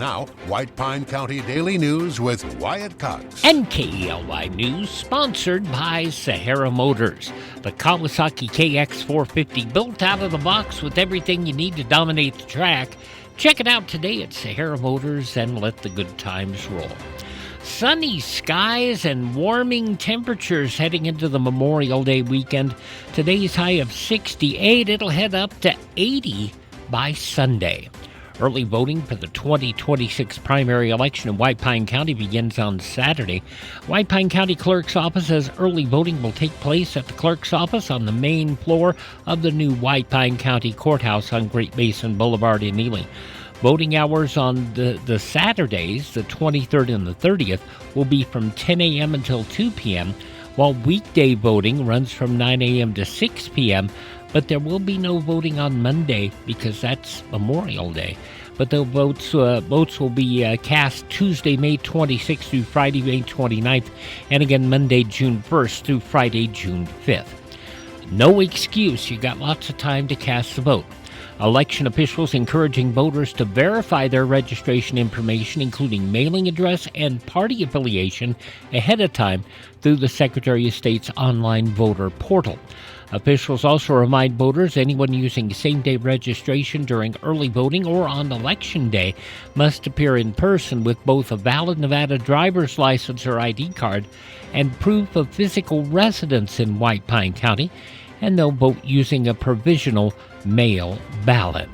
Now, White Pine County Daily News with Wyatt Cox. And KELY News, sponsored by Sahara Motors. The Kawasaki KX450, built out of the box with everything you need to dominate the track. Check it out today at Sahara Motors and let the good times roll. Sunny skies and warming temperatures heading into the Memorial Day weekend. Today's high of 68. It'll head up to 80 by Sunday. Early voting for the 2026 primary election in White Pine County begins on Saturday. White Pine County Clerk's Office says early voting will take place at the Clerk's Office on the main floor of the new White Pine County Courthouse on Great Basin Boulevard in Ely. Voting hours on the Saturdays, the 23rd and the 30th, will be from 10 a.m. until 2 p.m., while weekday voting runs from 9 a.m. to 6 p.m., but there will be no voting on Monday because that's Memorial Day. But the votes will be cast Tuesday, May 26th through Friday, May 29th, and again Monday, June 1st through Friday, June 5th. No excuse. You got lots of time to cast the vote. Election officials encouraging voters to verify their registration information, including mailing address and party affiliation, ahead of time through the Secretary of State's online voter portal. Officials also remind voters anyone using same-day registration during early voting or on Election Day must appear in person with both a valid Nevada driver's license or ID card and proof of physical residence in White Pine County, and they'll vote using a provisional mail ballot.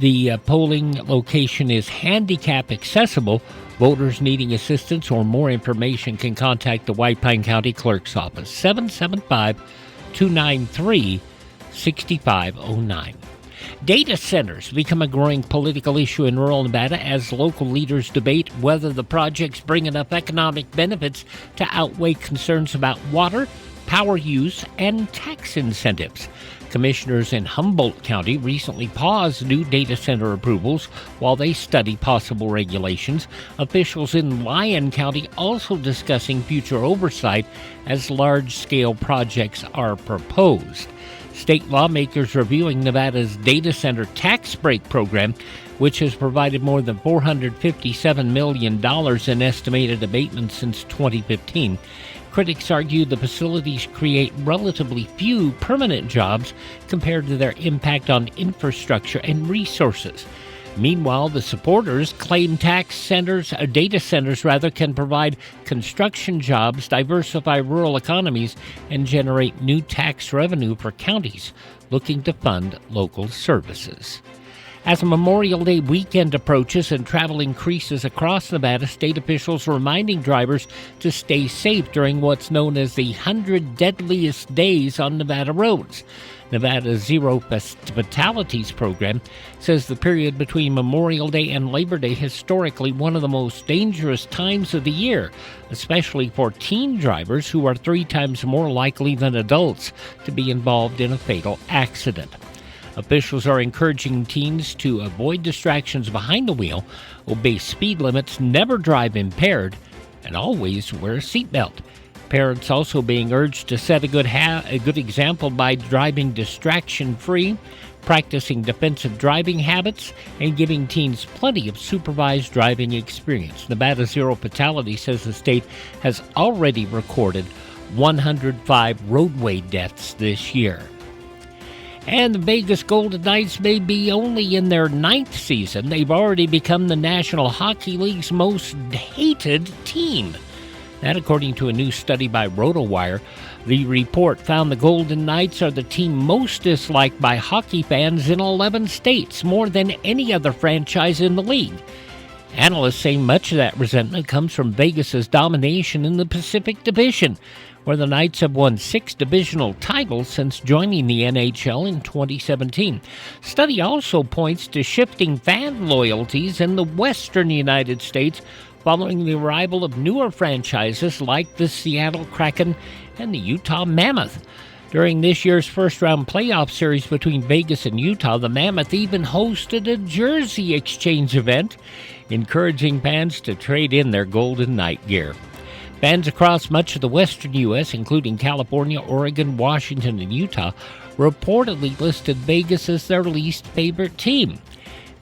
The polling location is handicap accessible. Voters needing assistance or more information can contact the White Pine County Clerk's Office, 775-293-6509. Data centers become a growing political issue in rural Nevada as local leaders debate whether the projects bring enough economic benefits to outweigh concerns about water, power use, and tax incentives. Commissioners in Humboldt County recently paused new data center approvals while they study possible regulations. Officials in Lyon County also discussing future oversight as large-scale projects are proposed. State lawmakers reviewing Nevada's data center tax break program, which has provided more than $457 million in estimated abatements since 2015. Critics argue the facilities create relatively few permanent jobs compared to their impact on infrastructure and resources. Meanwhile, the supporters claim data centers can provide construction jobs, diversify rural economies, and generate new tax revenue for counties looking to fund local services. As Memorial Day weekend approaches and travel increases across Nevada, state officials are reminding drivers to stay safe during what's known as the 100 Deadliest Days on Nevada roads. Nevada's Zero Fatalities program says the period between Memorial Day and Labor Day is historically one of the most dangerous times of the year, especially for teen drivers who are 3 times more likely than adults to be involved in a fatal accident. Officials are encouraging teens to avoid distractions behind the wheel, obey speed limits, never drive impaired, and always wear a seatbelt. Parents also being urged to set a good example by driving distraction-free, practicing defensive driving habits, and giving teens plenty of supervised driving experience. Nevada Zero Fatality says the state has already recorded 105 roadway deaths this year. And the Vegas Golden Knights may be only in their 9th season. They've already become the National Hockey League's most hated team. That according to a new study by RotoWire. The report found the Golden Knights are the team most disliked by hockey fans in 11 states, more than any other franchise in the league. Analysts say much of that resentment comes from Vegas's domination in the Pacific Division, where the Knights have won 6 divisional titles since joining the NHL in 2017. Study also points to shifting fan loyalties in the western United States following the arrival of newer franchises like the Seattle Kraken and the Utah Mammoth. During this year's first-round playoff series between Vegas and Utah, the Mammoth even hosted a jersey exchange event, encouraging fans to trade in their Golden Knight gear. Fans across much of the western U.S., including California, Oregon, Washington, and Utah, reportedly listed Vegas as their least favorite team.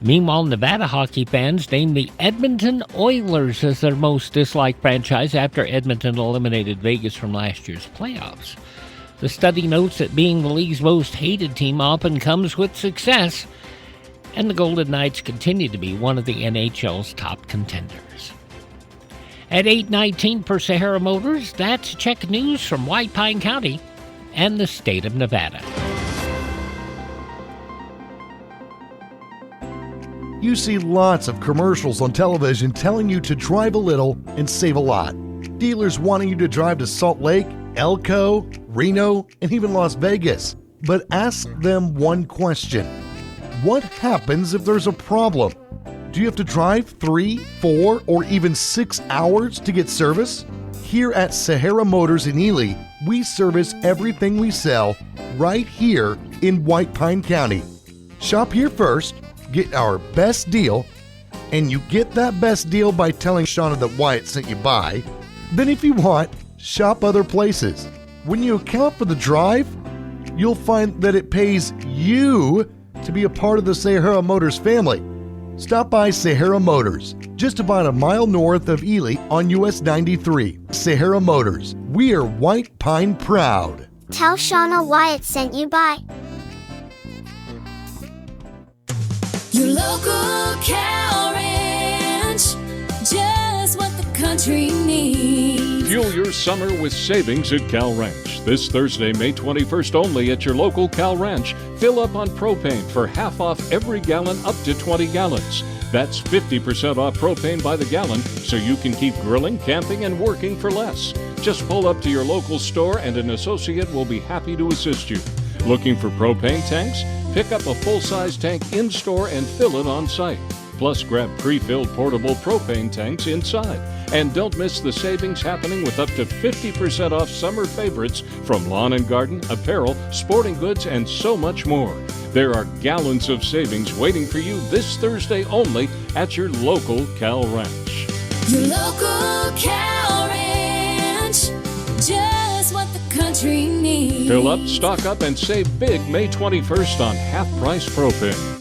Meanwhile, Nevada hockey fans named the Edmonton Oilers as their most disliked franchise after Edmonton eliminated Vegas from last year's playoffs. The study notes that being the league's most hated team often comes with success, and the Golden Knights continue to be one of the NHL's top contenders. At 8:19 for Sahara Motors, that's Check News from White Pine County and the state of Nevada. You see lots of commercials on television telling you to drive a little and save a lot. Dealers wanting you to drive to Salt Lake, Elko, Reno, and even Las Vegas. But ask them one question. What happens if there's a problem? Do you have to drive 3, 4, or even 6 hours to get service? Here at Sahara Motors in Ely, we service everything we sell right here in White Pine County. Shop here first, get our best deal, and you get that best deal by telling Shauna that Wyatt sent you by. Then if you want, shop other places. When you account for the drive, you'll find that it pays you to be a part of the Sahara Motors family. Stop by Sahara Motors, just about a mile north of Ely on US 93. Sahara Motors, we are White Pine proud. Tell Shauna Wyatt sent you by. Your local cow ranch, just what the country needs. Fuel your summer with savings at Cal Ranch. This Thursday, May 21st only at your local Cal Ranch. Fill up on propane for half off every gallon up to 20 gallons. That's 50% off propane by the gallon, so you can keep grilling, camping, and working for less. Just pull up to your local store and an associate will be happy to assist you. Looking for propane tanks? Pick up a full-size tank in-store and fill it on-site. Plus, grab pre-filled portable propane tanks inside. And don't miss the savings happening with up to 50% off summer favorites from lawn and garden, apparel, sporting goods, and so much more. There are gallons of savings waiting for you this Thursday only at your local Cal Ranch. Your local cow ranch, just what the country needs. Fill up, stock up, and save big May 21st on half-price propane.